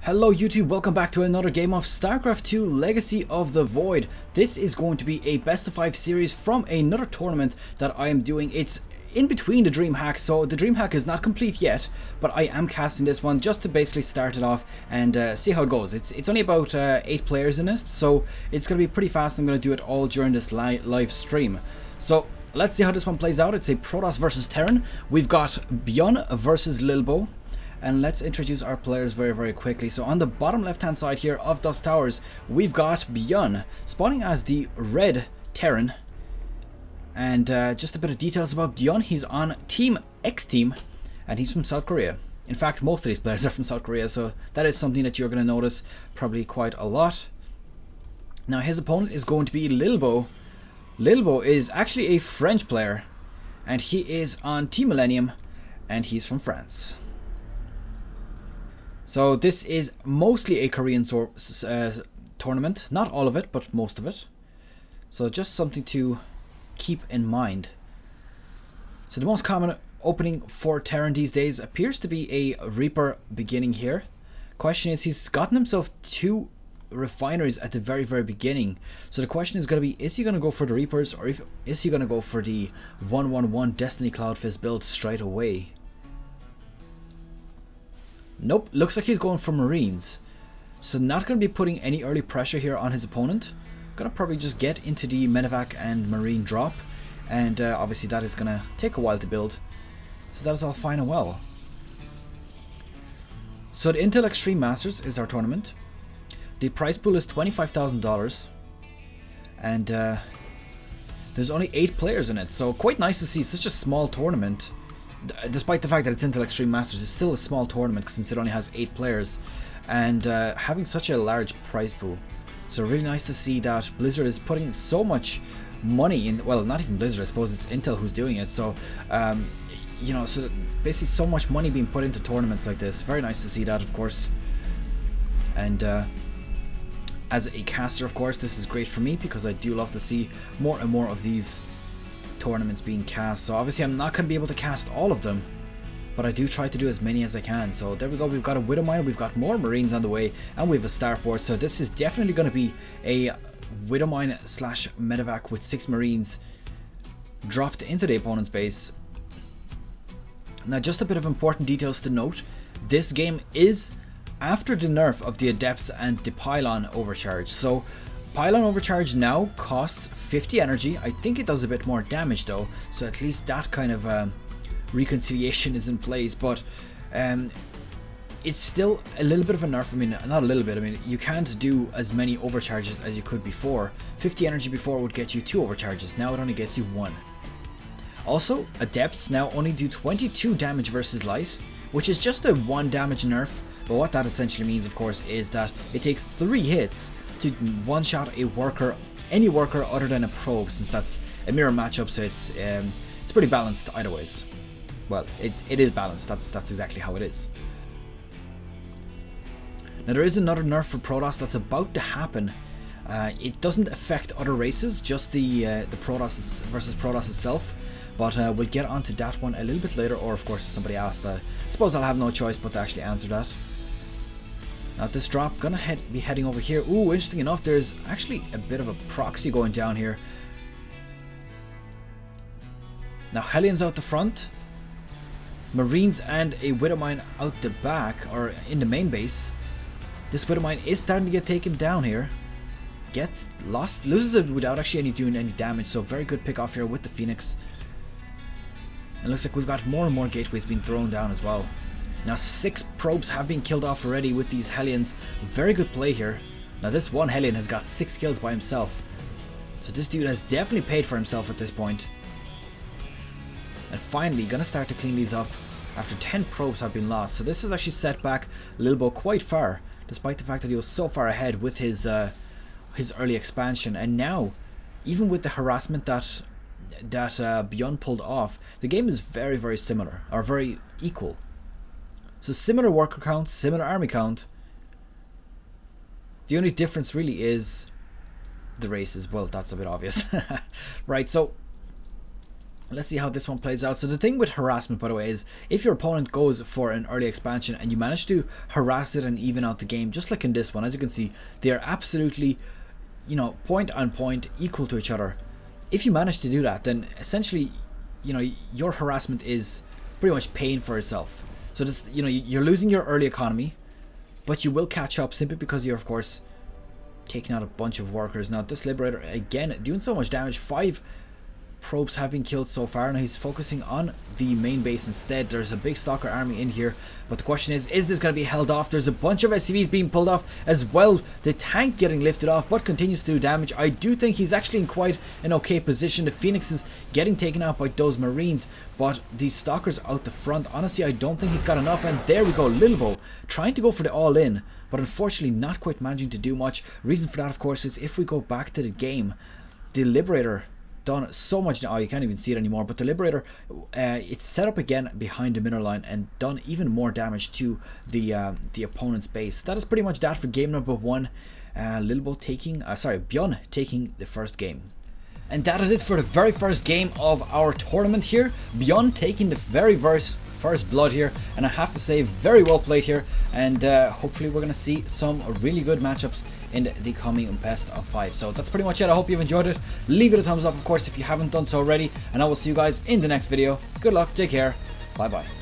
Hello YouTube, welcome back to another game of Starcraft 2 Legacy of the Void. This is going to be a best of 5 series from another tournament that I am doing. It's in between the Dream Hack, so the Dream Hack is not complete yet, but I am casting this one just to basically start it off and see how it goes. It's only about 8 players in it, so it's going to be pretty fast. I'm going to do it all during this live stream. So let's see how this one plays out. It's a Protoss versus Terran. We've got Byun versus Lilbow. And let's introduce our players very quickly. So on the bottom left hand side here of Dusk Towers, we've got Byun spawning as the red Terran. And just a bit of details about Byun. He's on Team X Team and he's from South Korea. In fact, most of these players are from South Korea, so that is something that you're going to notice probably quite a lot. Now his opponent is going to be Lilbow. Lilbow is actually a French player and he is on Team Millenium and he's from France. So this is mostly a Korean tournament, not all of it, but most of it. So just something to keep in mind. So the most common opening for Terran these days appears to be a Reaper beginning here. Question is, he's gotten himself 2 refineries at the very beginning. So the question is going to be, is he going to go for the Reapers or is he going to go for the 1-1-1 Destiny Cloudfist build straight away? Nope, looks like he's going for Marines. So not going to be putting any early pressure here on his opponent. Going to probably just get into the Medevac and Marine drop. And obviously that is going to take a while to build. So that is all fine and well. So the Intel Extreme Masters is our tournament. The prize pool is $25,000. And there's only 8 players in it. So quite nice to see such a small tournament. Despite the fact that it's Intel Extreme Masters, it's still a small tournament since it only has 8 players and having such a large prize pool. So really nice to see that Blizzard is putting so much money in, well, not even Blizzard, I suppose it's Intel who's doing it. So you know, so basically so much money being put into tournaments like this. Very nice to see that, of course. And as a caster, of course, this is great for me because I do love to see more and more of these tournaments being cast. So obviously I'm not going to be able to cast all of them, but I do try to do as many as I can. So there we go, we've got a Widow Miner, we've got more Marines on the way, and we have a starport. So this is definitely going to be a Widow Mine slash Medevac with 6 Marines dropped into the opponent's base. Now just a bit of important details to note, this game is after the nerf of the Adepts and the Pylon overcharge. So Pylon overcharge now costs 50 energy. I think it does a bit more damage though, so at least that kind of reconciliation is in place, but it's still a little bit of a nerf. I mean, not a little bit, I mean, you can't do as many overcharges as you could before. 50 energy before would get you 2 overcharges, now it only gets you 1. Also, Adepts now only do 22 damage versus Light, which is just a 1 damage nerf, but what that essentially means, of course, is that it takes 3 hits to one-shot a worker, any worker other than a probe, since that's a mirror matchup, so it's pretty balanced either ways. Well, it is balanced, that's exactly how it is. Now there is another nerf for Protoss that's about to happen. It doesn't affect other races, just the Protoss versus Protoss itself, but we'll get onto that one a little bit later, or of course if somebody asks, I suppose I'll have no choice but to actually answer that. Now this drop, gonna be heading over here. Ooh, interesting enough, there's actually a bit of a proxy going down here. Now Hellions out the front, Marines and a Widow Mine out the back, or in the main base. This Widow Mine is starting to get taken down here. Gets lost, loses it without actually doing any damage, so very good pick off here with the Phoenix. And looks like we've got more and more gateways being thrown down as well. Now 6 probes have been killed off already with these Hellions. Very good play here. Now this one Hellion has got 6 kills by himself. So this dude has definitely paid for himself at this point. And finally gonna start to clean these up after 10 probes have been lost. So this has actually set back Lilbow quite far, despite the fact that he was so far ahead with his early expansion. And now, even with the harassment that Byun pulled off, the game is very similar, or very equal. So similar worker count, similar army count. The only difference really is the races. Well, that's a bit obvious. Right, so Let's see how this one plays out. So the thing with harassment, by the way, is if your opponent goes for an early expansion and you manage to harass it and even out the game, just like in this one, as you can see, they are absolutely, you know, point on point, equal to each other. If you manage to do that, then essentially, you know, your harassment is pretty much paying for itself. So this, you know, you're losing your early economy, but you will catch up simply because you're, of course, taking out a bunch of workers. Now this Liberator, again, doing so much damage. 5 probes have been killed so far. Now he's focusing on the main base instead. There's a big Stalker army in here, but the question is this going to be held off? There's a bunch of SCVs being pulled off as well. The tank getting lifted off, but continues to do damage. I do think he's actually in quite an okay position. The Phoenix is getting taken out by those Marines, but these Stalkers out the front, honestly, I don't think he's got enough. And there we go, Lilbow trying to go for the all-in, but unfortunately not quite managing to do much. Reason for that, of course, is if we go back to the game, the Liberator done so much. Oh, you can't even see it anymore, but the Liberator, it's set up again behind the middle line and done even more damage to the opponent's base. That is pretty much that for game number 1. Lilbow taking, Byun taking the first game. And that is it for the very first game of our tournament here. Byun taking the very first blood here, and I have to say, very well played here, and hopefully we're going to see some really good matchups in the coming best of 5. So that's pretty much it. I hope you've enjoyed it. Leave it a thumbs up, of course, if you haven't done so already, and I will see you guys in the next video. Good luck, take care, bye bye.